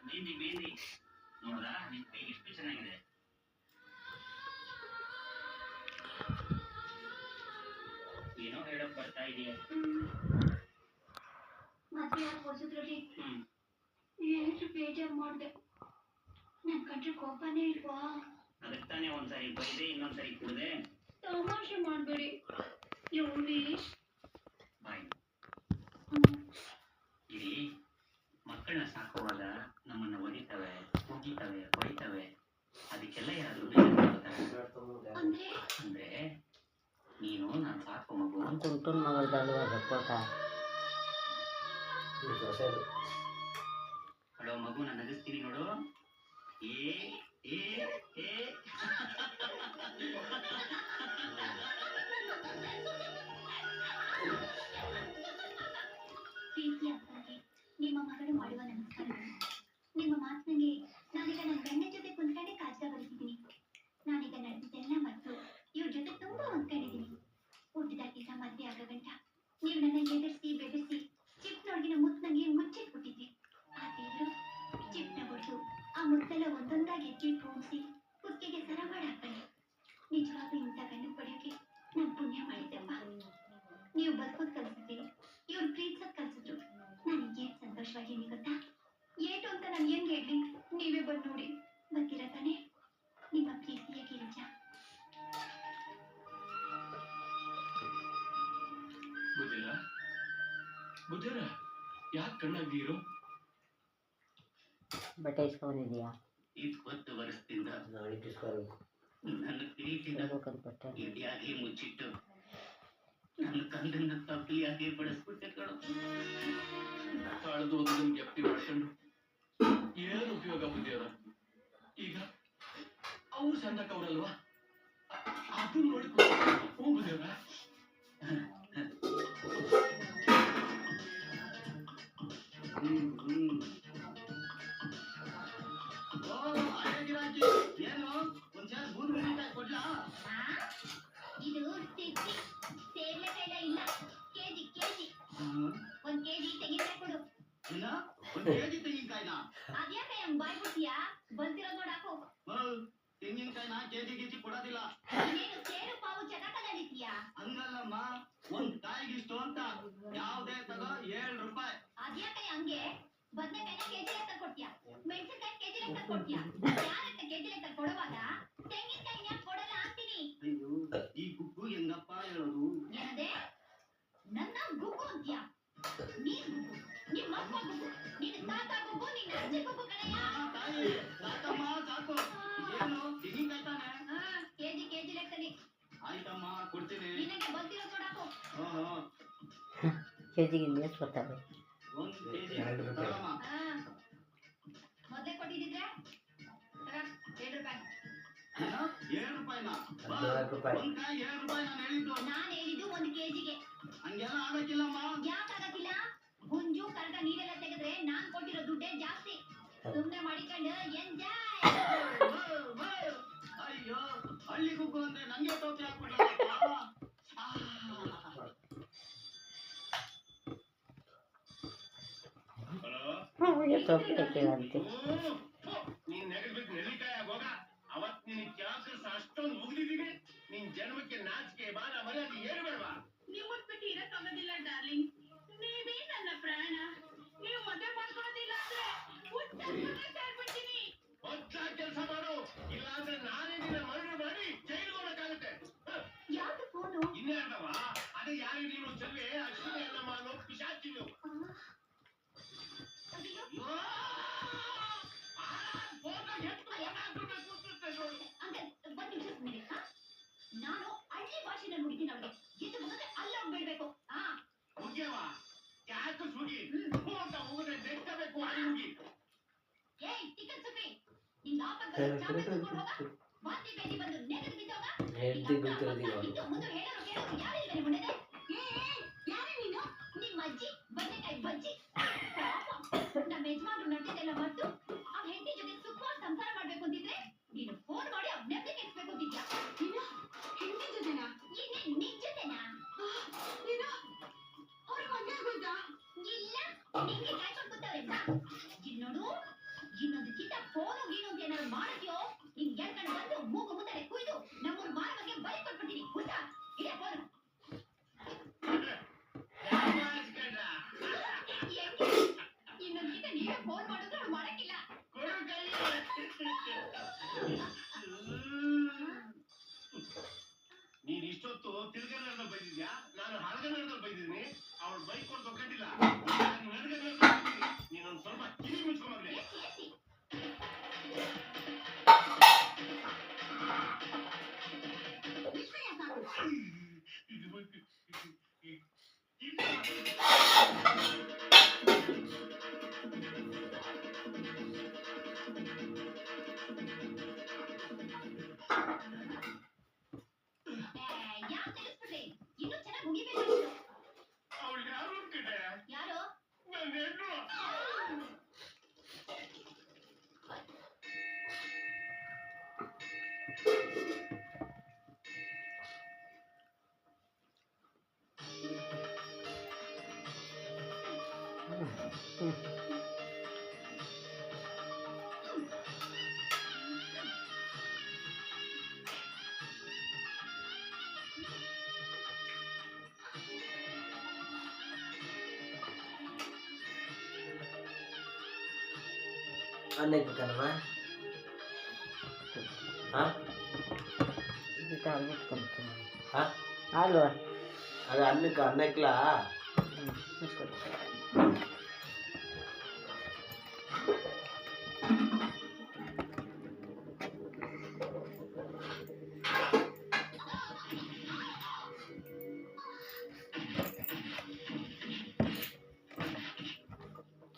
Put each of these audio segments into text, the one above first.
ಮೆಹಂದಿ ಮೆಹಂದಿ ನೋಡ್ದಾ ನಿನ್ ಕೈ ಎಷ್ಟು ಚೆನ್ನಾಗಿದೆ. ಏನೋ ಹೇಳಕ್ ಬರ್ತಾ ಇದೆಯಾ? ಮತ್ತೆ ಯಾಕೆ ಹೊಸದ್ರಲ್ಲಿ ಎಷ್ಟು ಬೇಜಾರು ಮಾಡಿದೆ. ನನ್ ಕಂಡ್ರೆ ಕೋಪನೇ ಇಲ್ವಾ? ಅದಕ್ಕೆ ತಾನೇ ಒಂದ್ಸರಿ ಬೈದೆ ಇನ್ನೊಂದ್ಸರಿ ಕುಡ್ದೆ. ತಮಾಷೆ ಮಾಡ್ಬೇಡಿ ಯೋಗಿ. ಬಾಯ್ ಇಡೀ ಮಕ್ಕಳನ್ನ ಸಾಕುವಾಗ ನಮ್ಮನ್ನ ಒದಿತವೆ, ಮುಗಿತವೆ, ಹೊಡಿತವೆ. ಅದಕ್ಕೆಲ್ಲ ಯಾರಾದ್ರೂ ಅಂದ್ರೆ ನೀನು ನಾನು ಸಾಕು ಮಗು ಕುಂಟುನ್ ಮಗಳ್ದಲ್ವಾ ಕೋಟ. ಹಲೋ ಮಗು, ನಾನು ನಗಿಸ್ತೀನಿ ನೋಡು. ಏ ಏ ಏ ಪ್ರೀತಿ ಅಪ್ಪನಿಗೆ ನಿಮ್ಮ ಮಗಳು ಮಾಡುವ ನಮಸ್ಕಾರಗಳು. ನಿಮ್ಮ ಮಾತಿನಲ್ಲಿ ನಾನೀಗ ನನ್ನ ಗಂಡನ ಜೊತೆ ಕುಂತ್ಕೊಂಡೆ ಕಾಜಾ ಬರೀತಿದ್ದೀನಿ. ನಾನೀಗ ನಡೆದಿದ್ದೆಲ್ಲ ಮತ್ತು ಇವ್ರ ಜೊತೆ ತುಂಬಾ ಹೊಂದ್ಕೊಂಡಿದ್ದೀನಿ. ಹುಟ್ಟಿದಾಗಿದ್ದ ಮದ್ವೆ ಆಗ ಗಂಟ ನೀವು ನನ್ನ ಎದುರಿಸಿ ಬೆದರಿಸಿ ಚಿಪ್ನೊಳಗಿನ ಮುತ್ತಂಗೆ ಮುಚ್ಚಿಟ್ಬಿಟ್ಟಿದ್ರಿ. ಆ ದೇವರು ಚಿಪ್ನ ಹೊಡೆದು ಆ ಮುತ್ತೆಲ್ಲ ಒಂದೊಂದಾಗಿ ಎತ್ತಿ ಪೋಣಿಸಿ ಕುತ್ತಿಗೆಗೆ ಸರ ಮಾಡಾಕಣೆ. ನಿಜವಾಗ್ಲೂ ಇಂಥ ಗಂಡು ಪಡೆಯೋಕೆ ನಾನು ಪುಣ್ಯ ಮಾಡಿದ್ದೆಪ್ಪ. ನೀವು ಬದುಕೋದ್ ಕಲಿಸಿದ್ರಿ, ಇವ್ರು ಪ್ರೀತಿಸೋದ್ ಕಲಿಸಿದ್ರು. ನನಗೆ ಏನ್ ಸಂತೋಷವಾಗಿದ್ದೀನಿ ಗೊತ್ತಾ? ಏಟು ಅಂತ ನಾನು ಏನ್ ಹೇಳ್ಲಿ, ನೀವೇ ಬಂದು ನೋಡಿ. ಬರ್ತೀರಾ ತಾನೆ? ನಿಮ್ಮ ಪ್ರೀತಿಯ ಗಿರಿಜಾ. ಬುದ್ಧಿರ ಯಾಕೆ ಕಣ್ಣಾಗಿರೋ? ಬಟ್ಟೆ ಇಸ್ಕೊಂಡಿದ್ಯಾ? 20 ವರ್ಷದಿಂದ ನನ್ನ ಪ್ರೀತಿನ ಇದ್ಯಾಕೆ ಮುಚ್ಚಿಟ್ಟು ನನ್ನ ಕಂದನ್ನ ತಪ್ಪಿಯಾಗೆ ಬಳಸ್ಬಿಟ್ಟೆ ಕಣೋ. ಕಾಳದು ಒಂದು ಗೆಪ್ತಿ ಮಾಡ್ಕೊಂಡು ಏನು ಉಪಯೋಗ ಬುದ್ಧಿಯವರ? ಈಗ ಅವ್ರು ಸಣ್ಣಕ್ಕವ್ರಲ್ವಾ, ಅದು ನೋಡಿಕೊಂಡು ಬುದ್ಧಿಯವರ. ಏನು ಒಂದ್ಸಾರ ಬೂದ್ ಮೆಣಸಿನಕಾಯಿ ಕೊಡ್ಲಾ? ಇದು ಸಿಕ್ಕಿ ಸೇರ್ಲೆಕಾಯಿಲ್ಲ, ಇಲ್ಲ ಕೆಜಿ ಕೆಜಿ. 1 ಕೆಜಿ ತೆಂಗಿನಕಾಯಿ ಕೊಡು. ಇಲ್ಲ 1 ಕೆಜಿ ತೆಂಗಿನಕಾಯಿನ? ಅದ್ಯಾಕೆ ಹಂಗ್ ಬಾಯ್ಬಿಡ್ತೀಯಾ? ಬಂದಿರೋದ್ ನೋಡಾಕು. ತೆಂಗಿನಕಾಯಿನ ಕೆಜಿ ಗಿಜಿ ಕೊಡೋದಿಲ್ಲ. ನೀನು ಸೇರು ಪಾವು ಚಟಾಕದಲ್ಲಿದ್ದೀಯಾ? ಹಂಗಲ್ಲಮ್ಮ, ಒಂದ್ ಕಾಯಿಗಿಷ್ಟು ಅಂತ. ಯಾವ್ದೇ ತಗೋ 7 ರೂಪಾಯಿ. ಅದ್ಯಾಕೆ ಹಂಗೆ? ಬದನೆಕಾಯಿನ ಕೆಜಿ ಲೆಕ್ಕ ಕೊಡ್ತೀಯಾ? ಮೆಣಸಿನಕಾಯಿ ಕೆಜಿ ಲೆಕ್ಕ ಕೊಡ್ತೀಯಾ? ಯಾರತ್ತ ಕೆಜಿ ಲೆಕ್ಕ ಕೊಡುವಾಗ ತೆಂಗಿನಕಾಯಿ ಯಾಕೆ ಕೊಡಲ್ಲ ಅಂತೀನಿ. ಅಯ್ಯೋ, ಈ ಗುಗ್ಗು ಹೆಂಗಪ್ಪ ಹೇಳೋದು? ಏನದೆ ನನ್ನ ಗುಗ್ಗು ಅಂತೀಯಾ? ನೀನ್ ಗುಗ್ಗು, ನಿಮ್ಮ ಅಪ್ಪ ಗುಗ್ಗು, ನಿನ್ನ ತಾತ ಗುಗ್ಗು, ನಿನ್ನ ಅಜ್ಜಿ ಗುಗ್ಗು ಕಣಯ್ಯ. ತಾಯಿ ಸಾಕಮ್ಮ ಸಾಕು. ಏನು ತೆಂಗಿನಕಾಯಿ ತಾನೆ? ಕೆಜಿ ಲೆಕ್ಕದಲ್ಲಿ. ಆಯ್ತಮ್ಮ ಕೊಡ್ತೀನಿ. ನಿನಗೆ ಬಂದಿರೋ ನೋಡಾಕು. ಕೆಜಿಗೆ ಎಷ್ಟು ಬರ್ತಾರೆ? 1 ಕೆಜಿ ತಗೊಳಮ್ಮ. ಮೊದಲೇ ಕೊಟ್ಟಿದ್ದಿದ್ರೆ 7 ರೂಪಾಯಿ. 7 ರೂಪಾಯಿನ? 1 ಕಾಯಿ 7 ರೂಪಾಯಿ ನಾನು ಹೇಳಿದ್ದು. ನಾನು ಹೇಳಿದ್ದು 1 ಕೆಜಿಗೆ. ಹಂಗೆಲ್ಲ ಆಗಕ್ಕಿಲ್ಲಮ್ಮ. ಯಾಕಾಗಕ್ಕಿಲ್ಲ? ಗುಂಜು ಕರ್ಗ ನೀರೆಲ್ಲ ತೆಗೆದ್ರೆ ನಾನ್ ಕೊಟ್ಟಿರೋ ದುಡ್ಡೇ ಜಾಸ್ತಿ. ಸುಮ್ನೆ ಮಾಡಿಕೊಂಡು ಎಂಜಾಯ್. ಅಯ್ಯೋ, ಹಳ್ಳಿ ಗುಗ್ಗು ಅಂದ್ರೆ ನಂಗೆ ಟೋಪಿ ಹಾಕ್ಬಿಟ್ರಪ್ಪ. ನೀನ್ ನೆಗದ್ಬಿಟ್ಟು ನೆಲ್ಲಿಕಾಯಿ ಆಗೋಗ. ಅವತ್ ನಿನ್ ಕ್ಯಾನ್ಸರ್ಸ್ ಅಷ್ಟೊಂದು ಮುಗಿದಿದ್ದೀನಿ. ನಿನ್ ಜನ್ಮಕ್ಕೆ ನಾಚಿಕೆ ಬಾನ ಮರ್ಯಾದೆ ಏನು ಬೇಡವಾ? ನಿಮ್ಮನ್ ಬಿಟ್ಟು ಇರಕ್ಕಾಗೋದಿಲ್ಲ ಡಾರ್ಲಿಂಗ್. ನೀವೇ ನನ್ನ ಪ್ರಾಣ. ನೀವು ಮದುವೆ ಮಾಡ್ಕೊಳ್ಳೋದಿಲ್ಲ ಅಂದ್ರೆ ಸೇರ್ಬಿಡ್ತೀನಿ. ಹೊಸ ಕೆಲಸ ಮಾಡು, ಇಲ್ಲಾಂದ್ರೆ ನಾನೇ ನಿನ್ನ ಮರಳು ಮಾಡಿ ಜೈಲು ಹೋಗಕ್ಕಾಗತ್ತೆ. ಯಾವ್ದು ಫೋನು? ಇನ್ಯಾರ್ದವ? ಅದೇ ಯಾರು ನೀನು ಚೆಲ್ವೆ ಅಶ್ವಿನಿ ಅಲ್ಲಮ್ಮ ಅನ್ನೋ ಪಿಶಾಚಿ ನೀವು. ನಾನು ಹಳ್ಳಿ ಭಾಷೆನ ನುಡಿತೀನಿ ಅವ್ರಿಗೆ. ಇದು ಮುಗಿದ್ರೆ ಅಲ್ಲೋಗ್ ಬೀಳ್ಬೇಕು. ಮುಗಿಯವಾ? ಯಾಕೆ ಸುಗಿ ಅಂತ ಹೋಗಿದ್ರೆ ನೆಟ್ಟಬೇಕು ಅಲ್ಲಿ ಮುಗಿ. ಏಯ್ ಟಿಕೆಟ್ ಸುಗ್ರಿ, ನಿನ್ನ ಆಪತ್ತು ಚಾಪೆ ತಗೊಂಡು ಹೋಗ. ವಾಂತಿ ಬೇದಿ ಬಂದು ನೆಗದು ಬಿದ್ದೋಗ. ಮುಂದೆ ಹೇಳೋರು ಯಾರಿಲ್ವೇನೆ ಮುಂದೆ? ಯಾರೇ ನೀನು? ನಿಮ್ಮ ಅಜ್ಜಿ ಬದನೆಕಾಯಿ ಬಜ್ಜಿ. ನಮ್ಮ ಯಜಮಾನ್ರು ನಟ್ಟಿದ್ದೆಲ್ಲ ಮರ್ತು ಆ ಹೆಂಡತಿ ಜೊತೆ ಸುಖವಾಗಿ ಸಂಸಾರ ಮಾಡ್ಬೇಕು ಅಂತಿದ್ರೆ ನೀನು ಫೋನ್ ಮಾಡಿ ನೆಮ್ಮದಿ ಕೆಡಿಸ್ಬೇಕು ಅಂತಿದ್ಯಾ? ನೀನು ಹೆಂಡತಿ ಜೊತೆನಾ? ನಿನ್ ಜೊತೆನಾ? ನೀನು ಅವ್ರ ಮನೆ ಆಗೋದಾ? ಇಲ್ಲ, ನಿಂಗೆ ಕಾಯ್ಕೊಂಡು ಕೂತವ್ರೆ. ಇಲ್ಲಿ ನೋಡು, ನೋಡ್ ಮಾಡಕ್ಯೋ ನೀನ್ ಎಳ್ಕೊಂಡು ಬಂದು ಮೂಗು ಮುತ್ತಡೆ ಕುಯ್ದು ನಮ್ಮೂರ್ ಮಾನವಕ್ಕೆ ಬಲಿ ಕೊಟ್ಬಿಟ್ಟಿನಿ ಗೊತ್ತಾ ಇದೇ ಫೋನ್ ಇನ್ನೊಂದ್ಕಿಂತ ನೀವೇ ಫೋನ್ ಮಾಡಿದ್ರು ಅವ್ಳು ಮಾಡಕ್ಕಿಲ್ಲ ನೀನ್ ಇಷ್ಟೊತ್ತು ತಿರ್ಗನ್ನಡದಲ್ಲಿ ಬೈದಿದ್ಯಾ ನಾನು ಹಳಗನ್ನಡದಲ್ಲಿ ಬೈದಿದ್ದೀನಿ ಅವಳು ಬೈಕ್ ಕೊಟ್ಟು ಒಕ್ಕಂಡಿಲ್ಲ ನೀನೊಂದ್ ಸ್ವಲ್ಪ ಕಿವಿ ಮುಚ್ಕೊಂಡ್ರೆ ಯಾಕೆ ತಿಳಿಸ್ಬಿಡ್ರಿ ಇನ್ನೂ ಚೆನ್ನಾಗಿ ಮುಗಿಬೇಕಾಗಿತ್ತು ಅವಳು ಯಾರು ಅಂತಿದೆ ಯಾರು ನನ್ನ ಹೆಣ್ಣು ಅನ್ನಕ್ಕೆ ಕಣಮ್ಮ ಹಾಂ ಇದಕ್ಕೆ ಅಲ್ಬಿಟ್ಕೊಂತೀನಿ ಹಾಂ ಅಲ್ವ ಅದು ಅನ್ನಕ್ಲ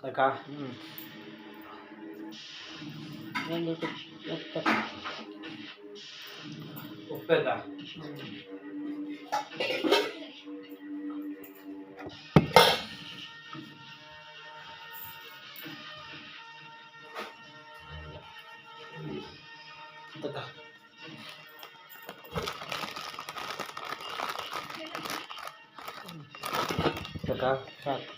ಅಕ್ಕ ಹ್ಞೂ ಒಂದಿಟ್ಟು ಎತ್ತ ಉಪ್ಪೇಕ ಅಕ್ಕ ಅಕ್ಕ ಸಾಕು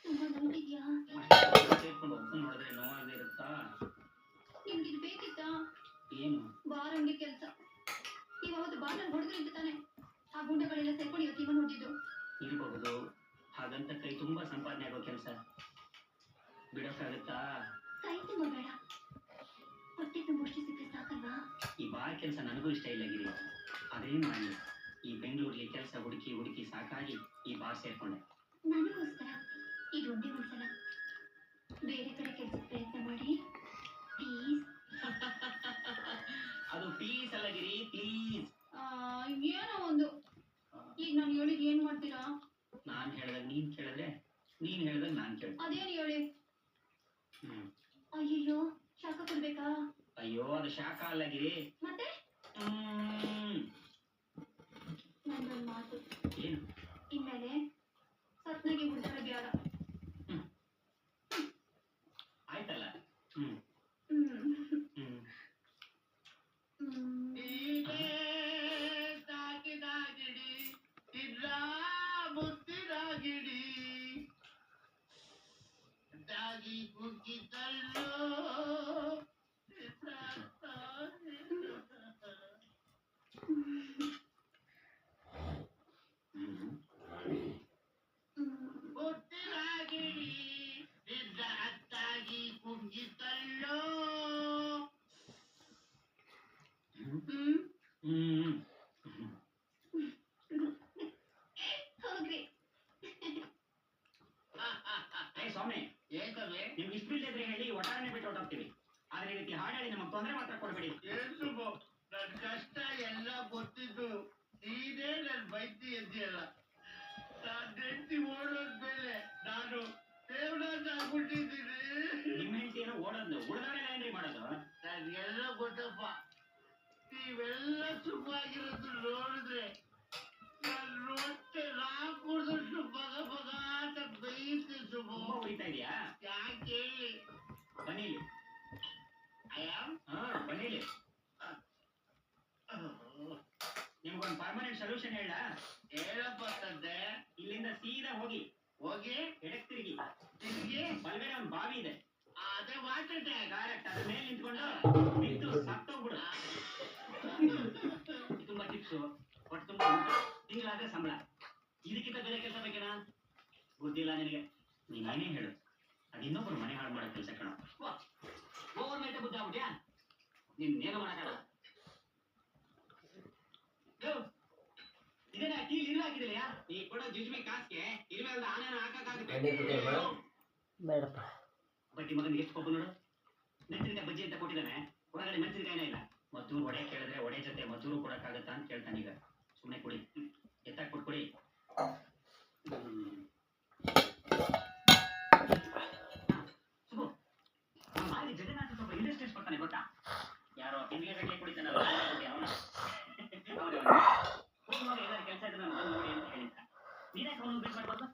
ತುಂಬಾ ನೋಡಿದ್ಯಾ ಸೇರ್ಕೊಂಡು ಒಪ್ಕೊಂಡು ಮಾಡಿದ್ರೆ ನೋವಾಗದೆ ಇರುತ್ತಾ ನಿಮ್ಗೆ ಇದು ಬೇಕಿತ್ತಾ ಏನು ಬಾರಂಗೆ ಕೆಲಸ ಇವಾಗ ಬಾರ್ ನನ್ ಹೊಡೆದ್ರು ಅಂತ ತಾನೆ ಆ ಗುಂಡಗಳೆಲ್ಲ ಸೇರ್ಕೊಂಡು ಇವತ್ತು ಇವನ್ ಹೊಡೆದಿದ್ದು ಇರಬಹುದು ಹಾಗಂತ ಕೈ ತುಂಬಾ ಸಂಪಾದನೆ ಆಗೋ ಕೆಲಸ ಬಿಡೋಕ್ಕಾಗತ್ತಾ ಕೈ ತುಂಬ ಬೇಡ ಹೊಟ್ಟೆ ತುಂಬಷ್ಟು ಸಿಕ್ಕರೆ ಸಾಕಲ್ವಾ ಈ ಬಾರ್ ಕೆಲಸ ನನಗೂ ಇಷ್ಟ ಇಲ್ಲ ಗಿರಿ ಅದೇನ್ ಮಾಡಿ ಈ ಬೆಂಗಳೂರಿಗೆ ಕೆಲಸ ಹುಡುಕಿ ಹುಡುಕಿ ಸಾಕಾಗಿ ಈ ಬಾರ್ ಸೇರ್ಕೊಂಡೆ ನನಗೋಸ್ಕರ ಇದು ಒಂದೇ ಒಂದ್ಸಲ ಬೇರೆ ಕಡೆ ಕೆಲಸ ಪ್ರಯತ್ನ ಮಾಡಿ ಪ್ಲೀಸ್ ಅದು ಪ್ಲೀಸ್ ಅಲ್ಲ ಗಿರಿ ಪ್ಲೀಸ್ ಏನೋ ಒಂದು ಈಗ ನಾನು ಹೇಳಿದ್ ಏನ್ ಮಾಡ್ತೀರಾ ನಾನ್ ಹೇಳ್ದಾಗ ನೀನ್ ಕೇಳಿದ್ರೆ ನೀನ್ ಹೇಳ್ದಾಗ ನಾನ್ ಕೇಳ್ತೀನಿ ಅದೇನು ಹೇಳಿ ಹ್ಮ್ ಅಯ್ಯೋ ಶಾಖ ಕೊಡ್ಬೇಕಾ ಅಯ್ಯೋ ಅದು ಶಾಖ ಅಲ್ಲ ಗಿರಿ ಮತ್ತೆ ನಂದೊಂದು ಮಾತು ಏನು ಇನ್ಮೇಲೆ ಸತ್ನಾಗೆ ಹುಡ್ತಾರ ಬೇಡ ಆಯ್ತಲ್ಲ ಹ್ಮ್ ಹ್ಮ್ ಹ್ಮ್ ಹ್ಮ್ ಸಾಕಿದಾಗಿಡಿ ಇಲ್ಲ ಮುತ್ತಿದಾಗಿಡಿ ದಾಗಿ ಕುಗ್ಗಿದ್ದಲ್ಲೋ ಮುತ್ತಿದಾಗಿಡಿ ನಿದ್ದ ಅತ್ತಾಗಿ ಕುಗ್ಗಿದ್ದಲ್ಲೋ ಹ್ಮ್ ಹ್ಮ್ ಹೋಗ್ರಿ ಏ ಸ್ವಾಮಿ ಏಕವೇ ನಿಮ್ಗೆ ಇಷ್ಟ ಇಲ್ಲದ್ರೆ ಹೇಳಿ ಒಟ್ಟಾರೆ ಬಿಟ್ಟು ಹೊರಟೋಗ್ತೀವಿ ಆದ್ರೆ ಈ ರೀತಿ ಹಾಡು ಹೇಳಿ ನಮಗೆ ತೊಂದರೆ ಮಾತ್ರ ಕೊಡಬೇಡಿ ಏನು ನನ್ ಕಷ್ಟ ಎಲ್ಲ ಗೊತ್ತಿದ್ದು ನೀನೇ ನನ್ ಬೈತಿ ಅಂತೀಯಲ್ಲ ನಾನ್ ಹೆಂಡತಿ ಓಡೋದ್ಮೇಲೆ ನಾನು ದೇವರಾಜ್ ಆಗ್ಬಿಟ್ಟಿದ್ದೀನಿ. ನಿಮ್ಮ ಹೆಂಡತಿ ಏನೋ ಓಡೋದು ಉಳಿದವರೆಲ್ಲ ಏನ್ರಿ ಮಾಡೋದು? ನನ್ಗೆಲ್ಲ ಗೊತ್ತಪ್ಪ. ನೀವೆಲ್ಲ ಸುಮ್ಮವಾಗಿರೋದು ನೋಡಿದ್ರೆ ನಾನು ರೊಟ್ಟೆ ಹಾಕುದಷ್ಟು ಬಗ ಬಗ ಅಂತ ಬೇಯಿಸಿ ತುಂಬಾ ಸುಮ್ಮ. ಉರಿತಾ ಇದೆಯಾ? ಯಾಕೆ ಹೇಳಿ ಬನ್ನಿ ಇಲ್ಲಿ. ಅಯ್ಯ ಬನ್ನಿ ಇಲ್ಲಿ. ನಿಮ್ಗೊಂದು ಪರ್ಮನೆಂಟ್ ಸೊಲ್ಯೂಷನ್ ಹೇಳ. ಹೇಳಪ್ಪ ತಂದೆ. ಇಲ್ಲಿಂದ ಸೀದಾ ಹೋಗಿ ಹೋಗಿ ಎಡಕ್ ತಿರುಗಿ ತಿರುಗಿ ಬಲಗಡೆ ಒಂದು ಬಾವಿ ಇದೆ. ಅದೇ ವಾಟರ್ ಟ್ಯಾಂಕ್. ಡೈರೆಕ್ಟ್ ಅದ್ರ ಮೇಲೆ ನಿಂತ್ಕೊಂಡು ಬಿದ್ದು ಸತ್ತೋಗ್ಬಿಡು. ತುಂಬಾ ಟಿಪ್ಸು, ಹೊಟ್ಟೆ ತುಂಬಾ ಊಟ, ತಿಂಗಳಾದ್ರೆ ಸಂಬಳ. ಇದಕ್ಕಿಂತ ಬೇರೆ ಕೆಲಸ ಬೇಕೇನಾ? ಗೊತ್ತಿಲ್ಲ ನಿನಗೆ. ನೀನೇನೇ ಹೇಳು, ಅದು ಇನ್ನೊಬ್ಬರು ಮನೆ ಹಾಳು ಮಾಡೋ ಕೆಲಸ ಕಣ. ಓವರ್ ನೈಟ್ ಬುದ್ಧ ಆಗ್ಬಿಟ್ಯಾ? ನೀನ್ ನೇರ ಮಾಡಕಲ್ಲ. ಇದೇನಾ ಕೀಲ್ ಇರು ಹಾಕಿದಿಲ್ಲ? ನೀ ಕೊಡೋ ಜುಜ್ಮಿ ಕಾಸ್ಗೆ ಇರುವೆ ಅಲ್ದ ಆನೆನ ಹಾಕಕ್ಕಾಗುತ್ತೆ? ಎಣ್ಣೆ ಕುಡಿಯಲ್ವಾ? ಬೇಡಪ್ಪ. ಬಟ್ಟಿ ಮಗನಿಗೆ ಎಷ್ಟು ಕೋಪ ನೋಡು. ಮೆಣಸಿನಕಾಯಿ ಬಜ್ಜಿ ಅಂತ ಕೊಟ್ಟಿದ್ದಾನೆ, ಒಳಗಡೆ ಮೆಣಸಿನಕಾಯಿನೇ ಇಲ್ಲ. ಮದ್ದೂರು ಒಡೆ ಕೇಳಿದ್ರೆ ಒಡೆ ಜೊತೆ ಮದ್ದೂರು ಕೊಡಕ್ಕಾಗತ್ತಾ ಅಂತ ಕೇಳ್ತಾನೀಗ. ಸುಮ್ಮನೆ ಕೊಡಿ, ಎತ್ತಾಕ್ ಕೊಟ್ಕೊಡಿ. ಸುಬ್ಬು, ನಮ್ಮ ಮಾಲಿ ಜಗನ್ನಾಥ ಸ್ವಲ್ಪ ಇಂಡಸ್ಟ್ರೀಸ್ ಕೊಡ್ತಾನೆ ಗೊತ್ತಾ? ಯಾರೋ ತಿಂಗಳಿಗೆ ಗಟ್ಟಲೆ ಕುಡಿತಾನಲ್ಲ ಅವನ. ಹೋಗುವಾಗ ಎಲ್ಲರೂ ಕೆಲಸ ಇದ್ರೆ ನಾನು ಬಂದು ನೋಡಿ ಅಂತ ಹೇಳಿದ್ದ. ನೀನೇ ಅವನು ಭೇಟಿ ಮಾಡ್ಬಾರ್ದು?